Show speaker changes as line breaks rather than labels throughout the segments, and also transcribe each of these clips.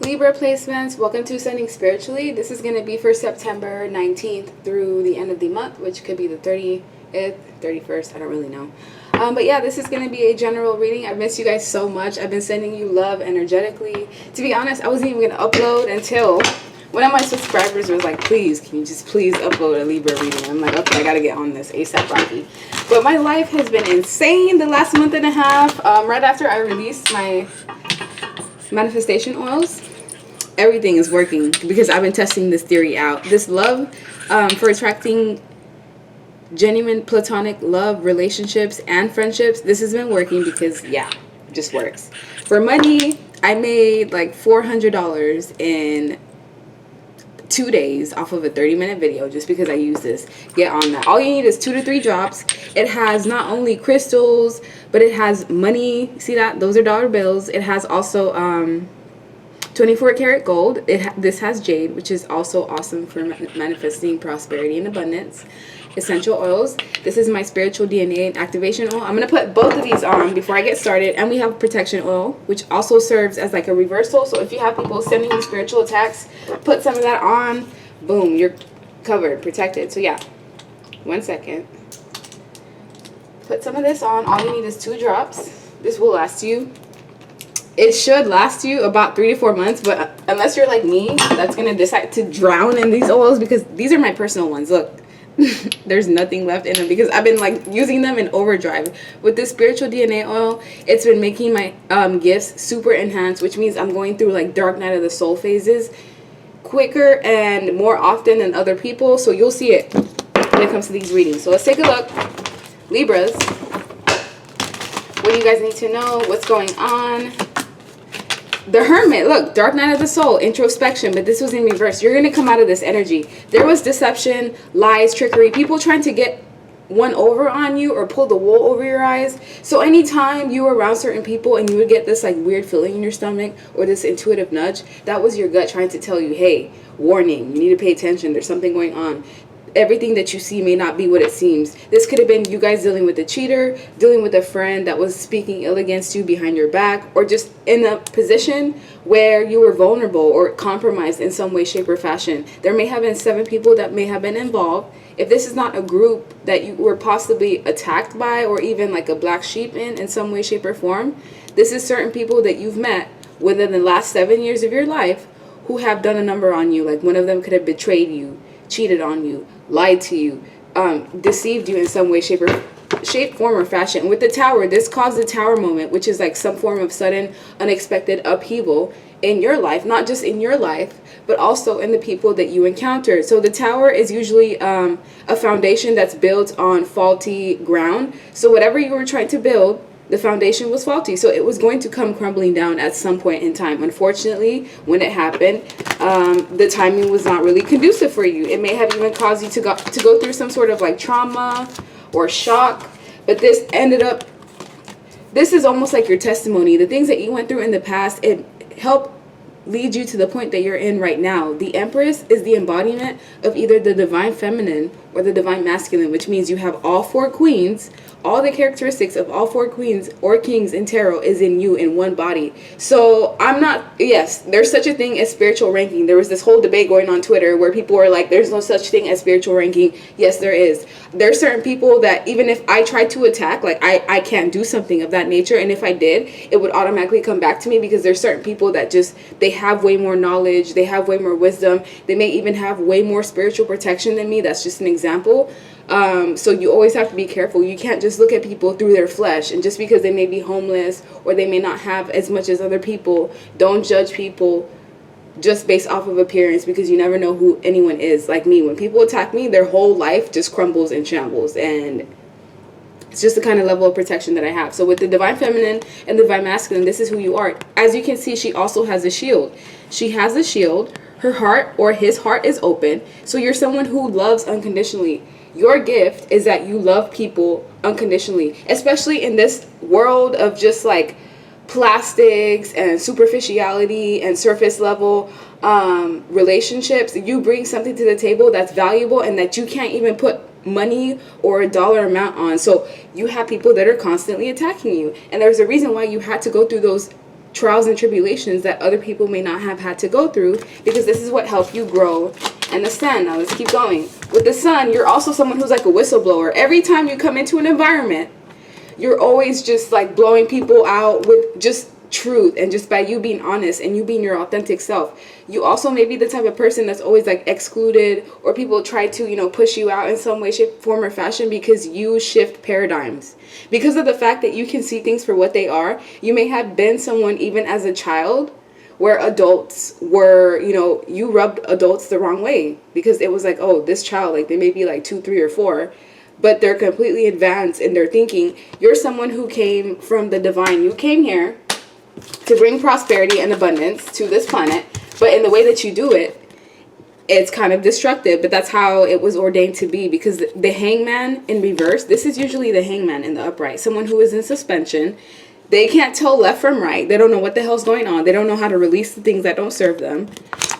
Libra placements, welcome to Ascending Spiritually. This is going to be for September 19th through the end of the month, which could be the 30th, 31st, I don't really know. But yeah, this is going to be a general reading. I've missed you guys so much. I've been sending you love energetically. To be honest, I wasn't even going to upload until one of my subscribers was like, please, can you just please upload a Libra reading? I'm like, okay, I got to get on this ASAP Rocky. But my life has been insane the last month and a half. Right after I released my manifestation oils, everything is working because I've been testing this theory out. This love for attracting genuine platonic love, relationships, and friendships, this has been working because, yeah, it just works. For money, I made like $400 in 2 days off of a 30-minute video just because I use this. Get on that. All you need is 2 to 3 drops. It has not only crystals, but it has money. See that? Those are dollar bills. It has also 24 karat gold. This has jade, which is also awesome for manifesting prosperity and abundance. Essential oils. This is my spiritual DNA activation oil. I'm going to put both of these on before I get started. And we have protection oil, which also serves as like a reversal. So if you have people sending you spiritual attacks, put some of that on. Boom, you're covered, protected. So yeah, 1 second. Put some of this on. All you need is 2 drops. This will last you. It should last you about 3 to 4 months, but unless you're like me, that's going to decide to drown in these oils, because these are my personal ones. Look. There's nothing left in them because I've been like using them in overdrive. With this spiritual DNA oil, it's been making my gifts super enhanced, which means I'm going through like dark night of the soul phases quicker and more often than other people. So you'll see it when it comes to these readings. So let's take a look. Libras, what do you guys need to know? What's going on? The Hermit, look, dark night of the soul, introspection, but this was in reverse. You're going to come out of this energy. There was deception, lies, trickery, people trying to get one over on you or pull the wool over your eyes. So anytime you were around certain people and you would get this like weird feeling in your stomach or this intuitive nudge, that was your gut trying to tell you, hey, warning, you need to pay attention. There's something going on. Everything that you see may not be what it seems. This could have been you guys dealing with a cheater, dealing with a friend that was speaking ill against you behind your back, or just in a position where you were vulnerable or compromised in some way, shape, or fashion. There may have been 7 people that may have been involved. If this is not a group that you were possibly attacked by or even like a black sheep in some way, shape, or form, this is certain people that you've met within the last 7 years of your life who have done a number on you. Like one of them could have betrayed you, cheated on you, lied to you, deceived you in some way, shape, form, or fashion. With the Tower, this caused the Tower moment, which is like some form of sudden, unexpected upheaval in your life, not just in your life, but also in the people that you encountered. So the Tower is usually a foundation that's built on faulty ground. So whatever you were trying to build, the foundation was faulty, so it was going to come crumbling down at some point in time. Unfortunately, when it happened, the timing was not really conducive for you. It may have even caused you to go through some sort of like trauma or shock, but this ended up, this is almost like your testimony. The things that you went through in the past, it helped lead you to the point that you're in right now. The Empress is the embodiment of either the divine feminine or the divine masculine, which means you have all 4 queens. All the characteristics of all 4 queens or kings in tarot is in you in one body. So I'm not, yes, there's such a thing as spiritual ranking. There was this whole debate going on Twitter where people were like, there's no such thing as spiritual ranking. Yes, there is. There's certain people that even if I tried to attack, like I can't do something of that nature. And if I did, it would automatically come back to me, because there's certain people that just, they have way more knowledge. They have way more wisdom. They may even have way more spiritual protection than me. That's just an example. So you always have to be careful. You can't just look at people through their flesh, and just because they may be homeless or they may not have as much as other people, don't judge people just based off of appearance, because you never know who anyone is. Like me, when people attack me, their whole life just crumbles and shambles, and it's just the kind of level of protection that I have. So with the divine feminine and the divine masculine, this is who you are. As you can see, she also has a shield. She has a shield. Her heart or his heart is open. So you're someone who loves unconditionally. Your gift is that you love people unconditionally, especially in this world of just like plastics and superficiality and surface level relationships. You bring something to the table that's valuable and that you can't even put money or a dollar amount on. So you have people that are constantly attacking you, and there's a reason why you had to go through those trials and tribulations that other people may not have had to go through, because this is what helped you grow and ascend. Now let's keep going. With the sun, you're also someone who's like a whistleblower. Every time you come into an environment, you're always just like blowing people out with just truth, and just by you being honest and you being your authentic self. You also may be the type of person that's always like excluded, or people try to, you know, push you out in some way, shape, form, or fashion, because you shift paradigms. Because of the fact that you can see things for what they are, you may have been someone even as a child where adults were, you know, you rubbed adults the wrong way, because it was like, oh, this child, like they may be like 2, 3, or 4, but they're completely advanced in their thinking. You're someone who came from the divine. You came here to bring prosperity and abundance to this planet, but in the way that you do it, it's kind of destructive. But that's how it was ordained to be, because the hangman in reverse, this is usually the hangman in the upright, someone who is in suspension. They can't tell left from right. They don't know what the hell's going on. They don't know how to release the things that don't serve them.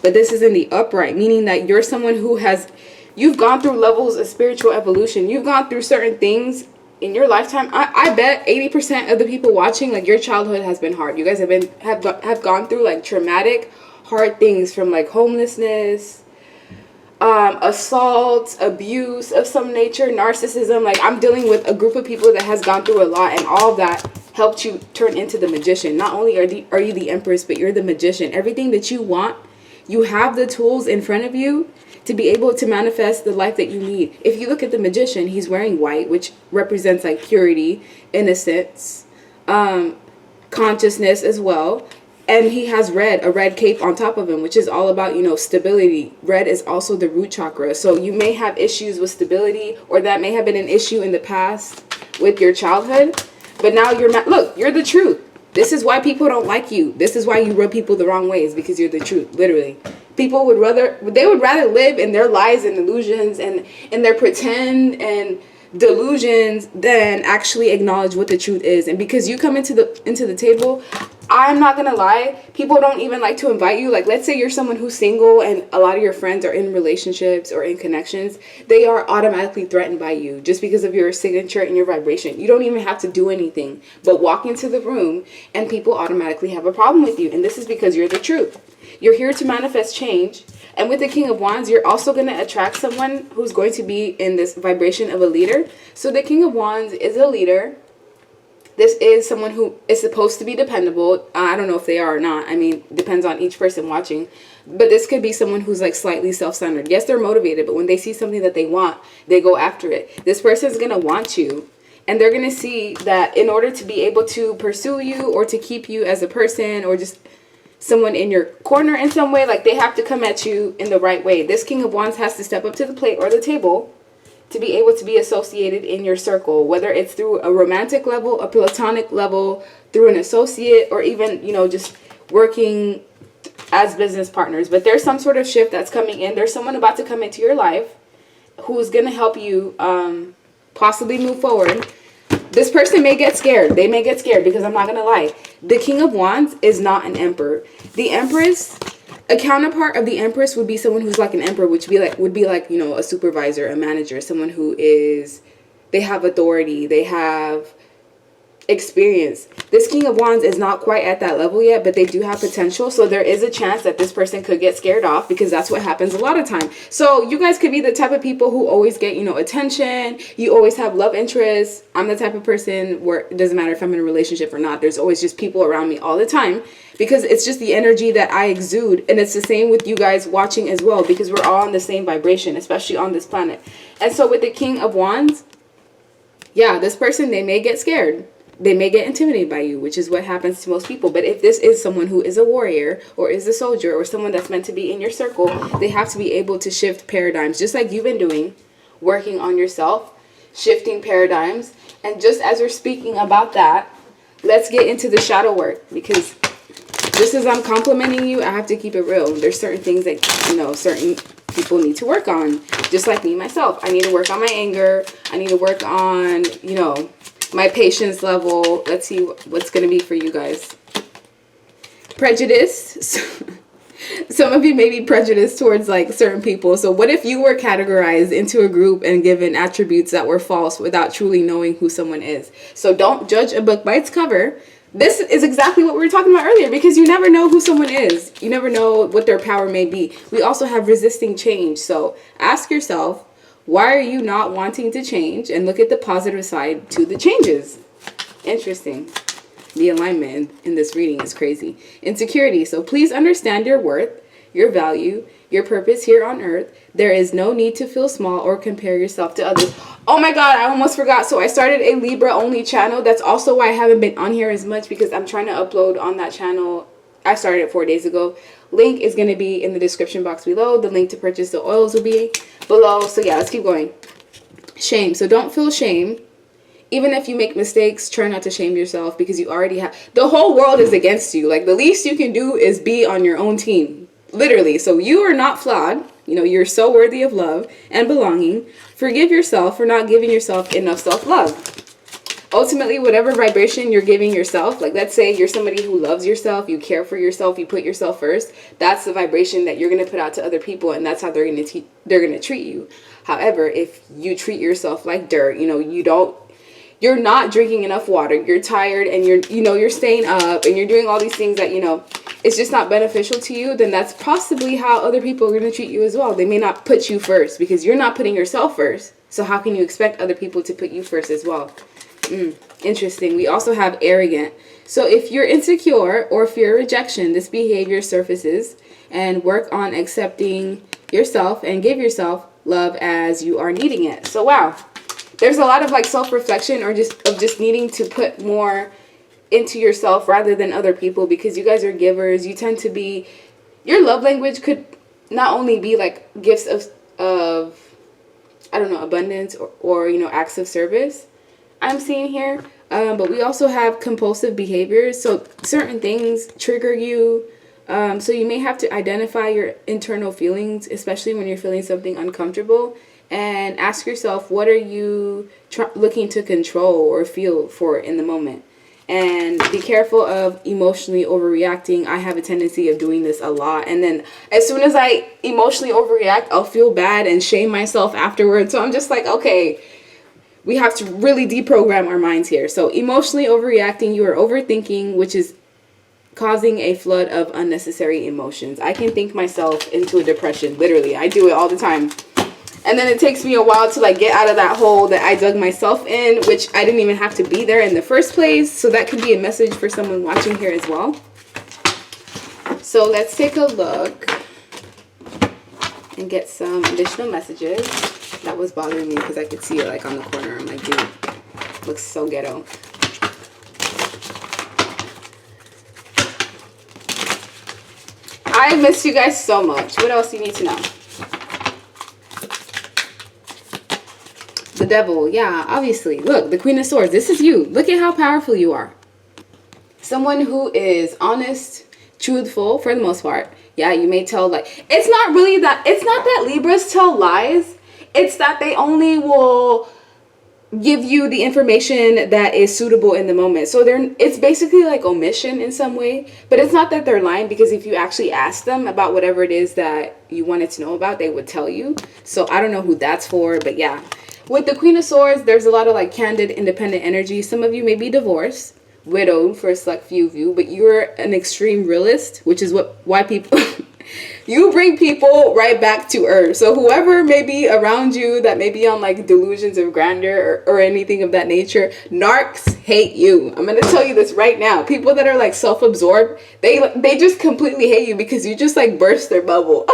But this is in the upright, meaning that you're someone who has, you've gone through levels of spiritual evolution. You've gone through certain things in your lifetime. I bet 80% of the people watching, like, your childhood has been hard. You guys have gone through like traumatic, hard things, from like homelessness, assault, abuse of some nature, narcissism. Like, I'm dealing with a group of people that has gone through a lot, and all of that helped you turn into the magician. Not only are you the empress, but you're the magician. Everything that you want, you have the tools in front of you to be able to manifest the life that you need. If you look at the magician, he's wearing white, which represents like purity, innocence, consciousness as well. And he has red, a red cape on top of him, which is all about, you know, stability. Red is also the root chakra. So you may have issues with stability, or that may have been an issue in the past with your childhood. But now you're not, look, you're the truth. This is why people don't like you. This is why you rub people the wrong ways, because you're the truth, literally. People would rather live in their lies and illusions and in their pretend and delusions than actually acknowledge what the truth is. And because you come into the table, I'm not gonna lie, people don't even like to invite you. Like, let's say you're someone who's single and a lot of your friends are in relationships or in connections, they are automatically threatened by you just because of your signature and your vibration. You don't even have to do anything but walk into the room and people automatically have a problem with you. And this is because you're the truth. You're here to manifest change. And with the King of Wands, you're also going to attract someone who's going to be in this vibration of a leader. So the King of Wands is a leader. This is someone who is supposed to be dependable. I don't know if they are or not. I mean, depends on each person watching. But this could be someone who's like slightly self-centered. Yes, they're motivated, but when they see something that they want, they go after it. This person is going to want you. And they're going to see that in order to be able to pursue you or to keep you as a person, or just someone in your corner in some way, like, they have to come at you in the right way. This King of Wands has to step up to the plate or the table to be able to be associated in your circle, whether it's through a romantic level, a platonic level, through an associate, or even, you know, just working as business partners. But there's some sort of shift that's coming in. There's someone about to come into your life who's going to help you possibly move forward. This person may get scared. They may get scared, because I'm not going to lie, the King of Wands is not an emperor. The Empress, a counterpart of the Empress would be someone who's like an emperor, which would be like, you know, a supervisor, a manager, someone who is, they have authority, they have experience. This King of Wands is not quite at that level yet, but they do have potential. So there is a chance that this person could get scared off, because that's what happens a lot of time. So you guys could be the type of people who always get, you know, attention. You always have love interests. I'm the type of person where it doesn't matter if I'm in a relationship or not, there's always just people around me all the time, because it's just the energy that I exude. And it's the same with you guys watching as well, because we're all on the same vibration, especially on this planet. And so with the King of Wands, yeah, this person, they may get scared. They may get intimidated by you, which is what happens to most people. But if this is someone who is a warrior or is a soldier or someone that's meant to be in your circle, they have to be able to shift paradigms, just like you've been doing, working on yourself, shifting paradigms. And just as we're speaking about that, let's get into the shadow work, because just as I'm complimenting you, I have to keep it real. There's certain things that, you know, certain people need to work on, just like me, myself. I need to work on my anger. I need to work on, you know, my patience level. Let's see what's going to be for you guys. Prejudice. Some of you may be prejudiced towards like certain people. So what if you were categorized into a group and given attributes that were false without truly knowing who someone is? So don't judge a book by its cover. this is exactly what we were talking about earlier, because you never know who someone is. You never know what their power may be. We also have resisting change. So ask yourself, why are you not wanting to change? And look at the positive side to the changes. Interesting. The alignment in this reading is crazy. Insecurity. So please understand your worth, your value, your purpose here on earth. There is no need to feel small or compare yourself to others. Oh my God, I almost forgot. So I started a Libra only channel. That's also why I haven't been on here as much, because I'm trying to upload on that channel. I started it 4 days ago. Link is going to be in the description box below. The link to purchase the oils will be below. So yeah, let's keep going. Shame. So don't feel shame. Even if you make mistakes, try not to shame yourself, because you already have, the whole world is against you. Like, the least you can do is be on your own team. Literally. So you are not flawed. You know, you're so worthy of love and belonging. Forgive yourself for not giving yourself enough self-love. Ultimately, whatever vibration you're giving yourself, like let's say you're somebody who loves yourself, you care for yourself, you put yourself first, that's the vibration that you're going to put out to other people, and that's how they're going to treat you. However, if you treat yourself like dirt, you know, you're not drinking enough water, you're tired, and you're staying up, and you're doing all these things that, you know, it's just not beneficial to you, then that's possibly how other people are going to treat you as well. They may not put you first because you're not putting yourself first. So how can you expect other people to put you first as well? Interesting. We also have arrogant. So if you're insecure or fear rejection, this behavior surfaces, and work on accepting yourself and give yourself love as you are needing it. So wow. There's a lot of like self-reflection, or just needing to put more into yourself rather than other people, because you guys are givers. You tend to be, your love language could not only be like gifts of I don't know, abundance, or you know, acts of service I'm seeing here, but we also have compulsive behaviors. So certain things trigger you, so you may have to identify your internal feelings, especially when you're feeling something uncomfortable, and ask yourself, what are you looking to control or feel for in the moment? And be careful of emotionally overreacting. I have a tendency of doing this a lot. And then as soon as I emotionally overreact, I'll feel bad and shame myself afterwards. So I'm just like, okay, we have to really deprogram our minds here. So emotionally overreacting, you are overthinking, which is causing a flood of unnecessary emotions. I can think myself into a depression. Literally, I do it all the time. And then it takes me a while to like get out of that hole that I dug myself in, which I didn't even have to be there in the first place. So that could be a message for someone watching here as well. So let's take a look and get some additional messages. That was bothering me because I could see it like on the corner. I'm like, dude, looks so ghetto. I miss you guys so much. What else do you need to know? The devil, yeah, obviously. Look, the Queen of Swords, this is you. Look at how powerful you are. Someone who is honest, truthful for the most part. Yeah, you may tell, like, it's not really that, it's not that Libras tell lies. It's that they only will give you the information that is suitable in the moment. So it's basically like omission in some way, but it's not that they're lying, because if you actually ask them about whatever it is that you wanted to know about, they would tell you. So I don't know who that's for, but yeah. With the Queen of Swords, there's a lot of like candid, independent energy. Some of you may be divorced, widowed for a select few of you, but you're an extreme realist, which is why people you bring people right back to earth. So whoever may be around you that may be on like delusions of grandeur or anything of that nature, narcs hate you. I'm going to tell you this right now. People that are like self-absorbed, they just completely hate you because you just like burst their bubble.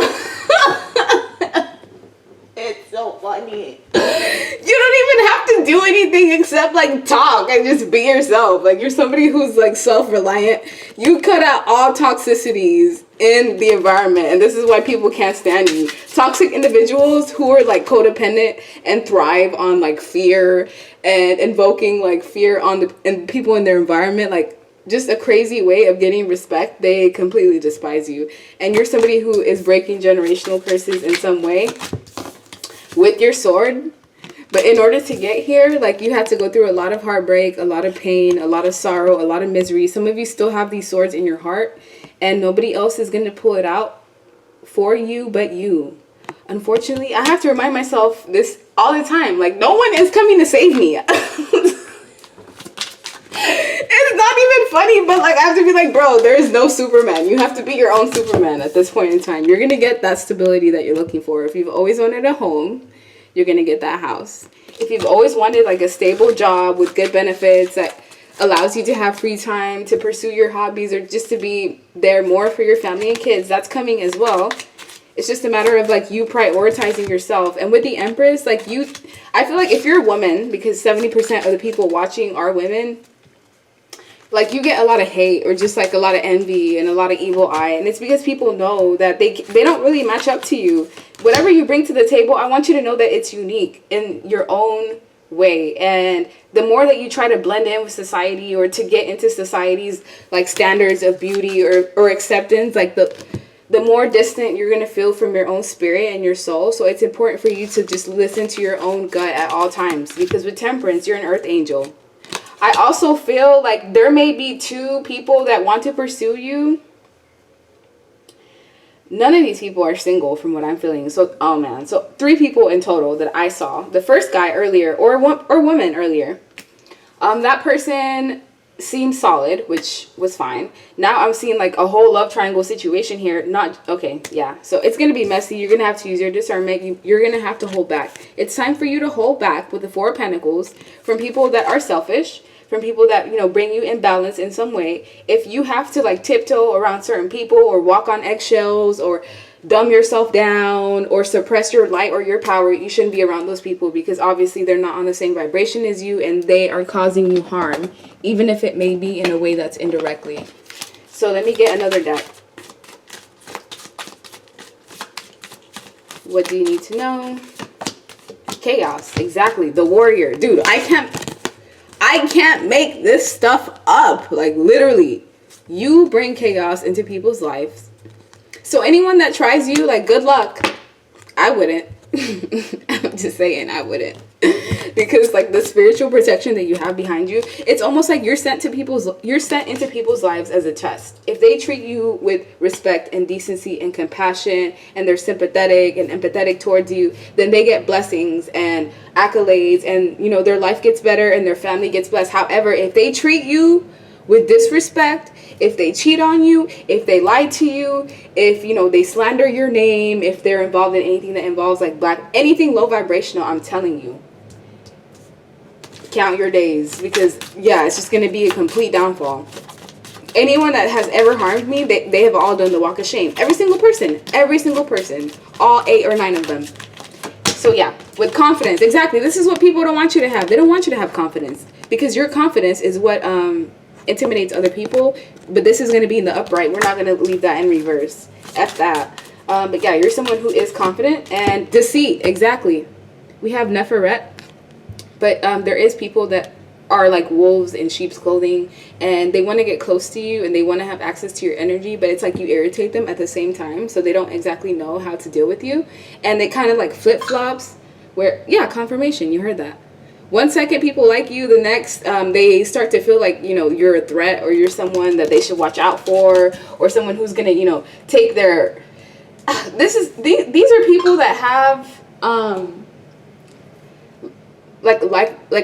It's so funny. You don't even have to do anything except like talk and just be yourself. Like, you're somebody who's like self-reliant. You cut out all toxicities in the environment, and this is why people can't stand you. Toxic individuals who are like codependent and thrive on like fear and invoking like fear on and people in their environment, like just a crazy way of getting respect, they completely despise you. And you're somebody who is breaking generational curses in some way with your sword. But in order to get here, like, you had to go through a lot of heartbreak, a lot of pain, a lot of sorrow, a lot of misery. Some of you still have these swords in your heart, and nobody else is going to pull it out for you but you. Unfortunately, I have to remind myself this all the time. Like, no one is coming to save me. It's not even funny, but like I have to be like, bro, there is no Superman. You have to be your own Superman at this point in time. You're gonna get that stability that you're looking for. If you've always wanted a home, you're gonna get that house. If you've always wanted like a stable job with good benefits that allows you to have free time to pursue your hobbies or just to be there more for your family and kids, that's coming as well. It's just a matter of like you prioritizing yourself. And with the Empress, like I feel like if you're a woman, because 70% of the people watching are women, like you get a lot of hate or just like a lot of envy and a lot of evil eye. And it's because people know that they don't really match up to you. Whatever you bring to the table, I want you to know that it's unique in your own way. And the more that you try to blend in with society or to get into society's like standards of beauty or acceptance, like the more distant you're going to feel from your own spirit and your soul. So it's important for you to just listen to your own gut at all times, because with Temperance, you're an earth angel. I also feel like there may be 2 people that want to pursue you. None of these people are single from what I'm feeling. So, oh man. So 3 people in total that I saw. The first guy earlier or woman earlier. That person seemed solid, which was fine. Now I'm seeing like a whole love triangle situation here. Okay, yeah. So it's going to be messy. You're going to have to use your discernment. You're going to have to hold back. It's time for you to hold back with the 4 of Pentacles from people that are selfish, from people that, you know, bring you imbalance in some way. If you have to like tiptoe around certain people or walk on eggshells or dumb yourself down or suppress your light or your power, you shouldn't be around those people, because obviously they're not on the same vibration as you and they are causing you harm, even if it may be in a way that's indirectly. So let me get another deck. What do you need to know? Chaos. Exactly. The warrior. Dude, I can't make this stuff up. Like literally, you bring chaos into people's lives. So anyone that tries you, like, good luck. I wouldn't. I'm just saying, I wouldn't. Because like the spiritual protection that you have behind you, it's almost like you're sent into people's lives as a test. If they treat you with respect and decency and compassion, and they're sympathetic and empathetic towards you, then they get blessings and accolades, and you know, their life gets better and their family gets blessed. However, if they treat you with disrespect, if they cheat on you, if they lie to you, if, you know, they slander your name, if they're involved in anything that involves like anything low vibrational, I'm telling you, count your days, because yeah, it's just going to be a complete downfall. Anyone that has ever harmed me, they have all done the walk of shame. Every single person, all 8 or 9 of them. So yeah, with confidence, exactly. This is what people don't want you to have. They don't want you to have confidence, because your confidence is what intimidates other people. But this is going to be in the upright. We're not going to leave that in reverse. F that. But yeah, you're someone who is confident. And deceit, exactly. We have Neferet. But there is people that are like wolves in sheep's clothing, and they want to get close to you and they want to have access to your energy, but it's like you irritate them at the same time, so they don't exactly know how to deal with you, and they kind of like flip-flops where, yeah, confirmation, you heard that. 1 second people like you, the next they start to feel like, you know, you're a threat, or you're someone that they should watch out for, or someone who's gonna, you know, take their these are people that have like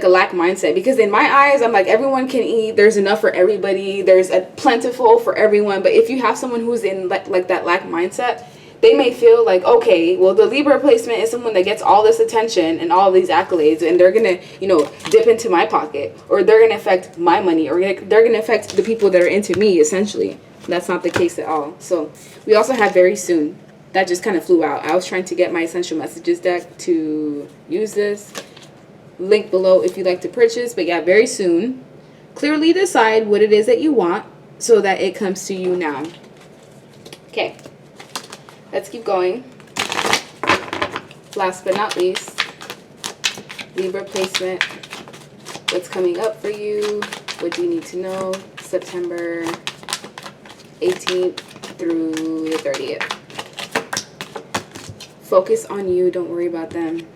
a lack mindset, because in my eyes, I'm like, everyone can eat, there's enough for everybody, there's a plentiful for everyone. But if you have someone who's in like that lack mindset, they may feel like, okay, well, the Libra placement is someone that gets all this attention and all these accolades, and they're gonna, you know, dip into my pocket, or they're gonna affect my money, or they're gonna affect the people that are into me, essentially. That's not the case at all. So we also have very soon. That just kind of flew out. I was trying to get my essential messages deck to use this. Link below if you'd like to purchase. But yeah, very soon. Clearly decide what it is that you want so that it comes to you now. Okay, let's keep going. Last but not least, Libra placement. What's coming up for you? What do you need to know? September 18th through the 30th. Focus on you. Don't worry about them.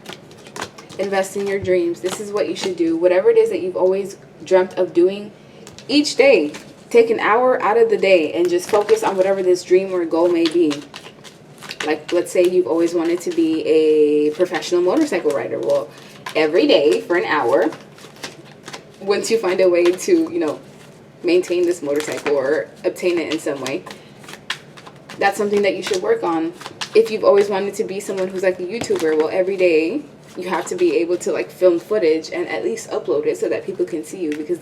Invest in your dreams. This is what you should do. Whatever it is that you've always dreamt of doing, each day, take an hour out of the day and just focus on whatever this dream or goal may be. Like, let's say you've always wanted to be a professional motorcycle rider. Well, every day for an hour, once you find a way to, you know, maintain this motorcycle or obtain it in some way. That's something that you should work on. If you've always wanted to be someone who's like a YouTuber, well, every day you have to be able to like film footage and at least upload it so that people can see you, because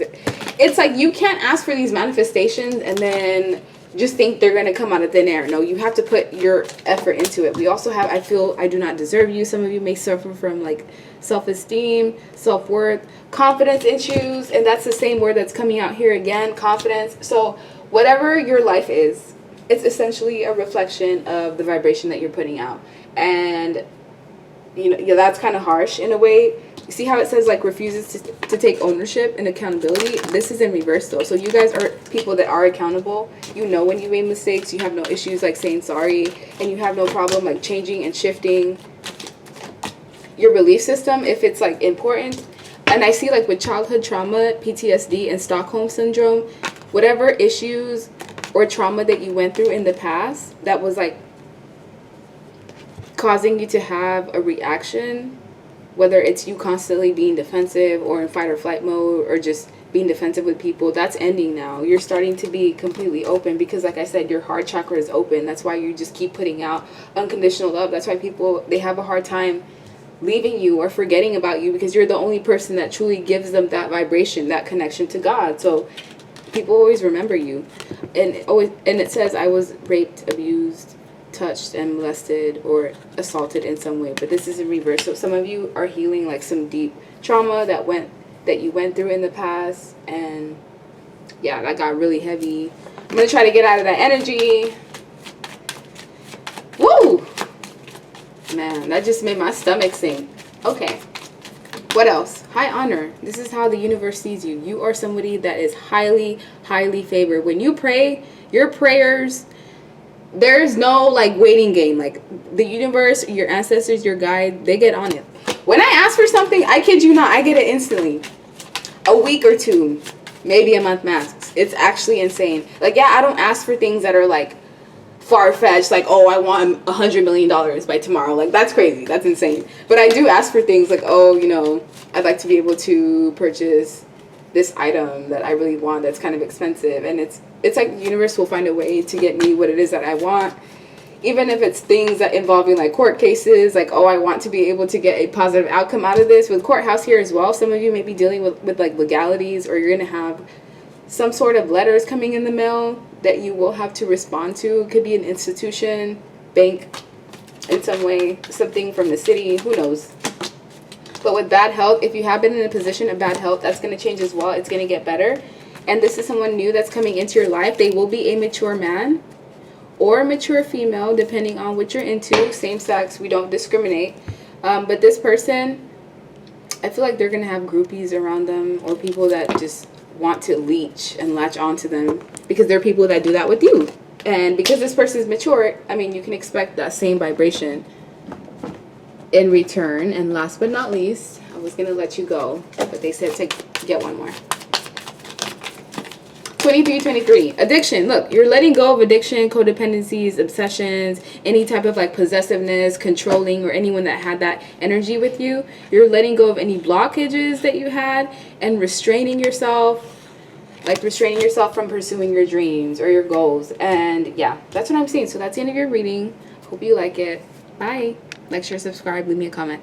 it's like you can't ask for these manifestations and then just think they're going to come out of thin air. No, you have to put your effort into it. We also have, I feel I do not deserve you. Some of you may suffer from like self-esteem, self-worth, confidence issues, and that's the same word that's coming out here again, confidence. So whatever your life is, it's essentially a reflection of the vibration that you're putting out. And you know, yeah, that's kind of harsh in a way. You see how it says like refuses to take ownership and accountability? This is in reverse though. So you guys are people that are accountable. You know when you made mistakes. You have no issues like saying sorry, and you have no problem like changing and shifting your belief system if it's like important. And I see like with childhood trauma, PTSD, and Stockholm syndrome, whatever issues or trauma that you went through in the past that was like causing you to have a reaction, whether it's you constantly being defensive or in fight or flight mode or just being defensive with people, that's ending now. You're starting to be completely open because, like I said, your heart chakra is open. That's why you just keep putting out unconditional love. That's why people, they have a hard time leaving you or forgetting about you, because you're the only person that truly gives them that vibration, that connection to God. So people always remember you. And it says, I was raped, abused, touched, and molested or assaulted in some way. But this is in reverse. So some of you are healing like some deep trauma that you went through in the past. And yeah, that got really heavy. I'm gonna try to get out of that energy. Woo! Man, that just made my stomach sink. Okay. What else? High honor. This is how the universe sees you. You are somebody that is highly, highly favored. When you pray, your prayers, there's no like waiting game. Like the universe, your ancestors, your guide, they get on it. When I ask for something, I kid you not, I get it instantly. A week or two, maybe a month max. It's actually insane. Like, yeah, I don't ask for things that are like far-fetched, like, oh, I want $100 million by tomorrow. Like, that's crazy. That's insane. But I do ask for things like, oh, you know, I'd like to be able to purchase this item that I really want that's kind of expensive. And it's like the universe will find a way to get me what it is that I want. Even if it's things that involving like court cases, like, oh, I want to be able to get a positive outcome out of this. With courthouse here as well, some of you may be dealing with like legalities, or you're going to have some sort of letters coming in the mail that you will have to respond to. It could be an institution, bank, in some way, something from the city, who knows. But with bad health, if you have been in a position of bad health, that's going to change as well. It's going to get better. And this is someone new that's coming into your life. They will be a mature man or a mature female, depending on what you're into. Same sex, we don't discriminate. But this person, I feel like they're going to have groupies around them, or people that just want to leech and latch onto them, because there are people that do that with you. And because this person is mature, I mean, you can expect that same vibration in return. And last but not least, I was going to let you go, but they said to get one more. 23. Addiction. Look, you're letting go of addiction, codependencies, obsessions, any type of like possessiveness, controlling, or anyone that had that energy with you. You're letting go of any blockages that you had and restraining yourself, like restraining yourself from pursuing your dreams or your goals. And yeah, that's what I'm seeing. So that's the end of your reading. Hope you like it. Bye. Like, share, subscribe, leave me a comment.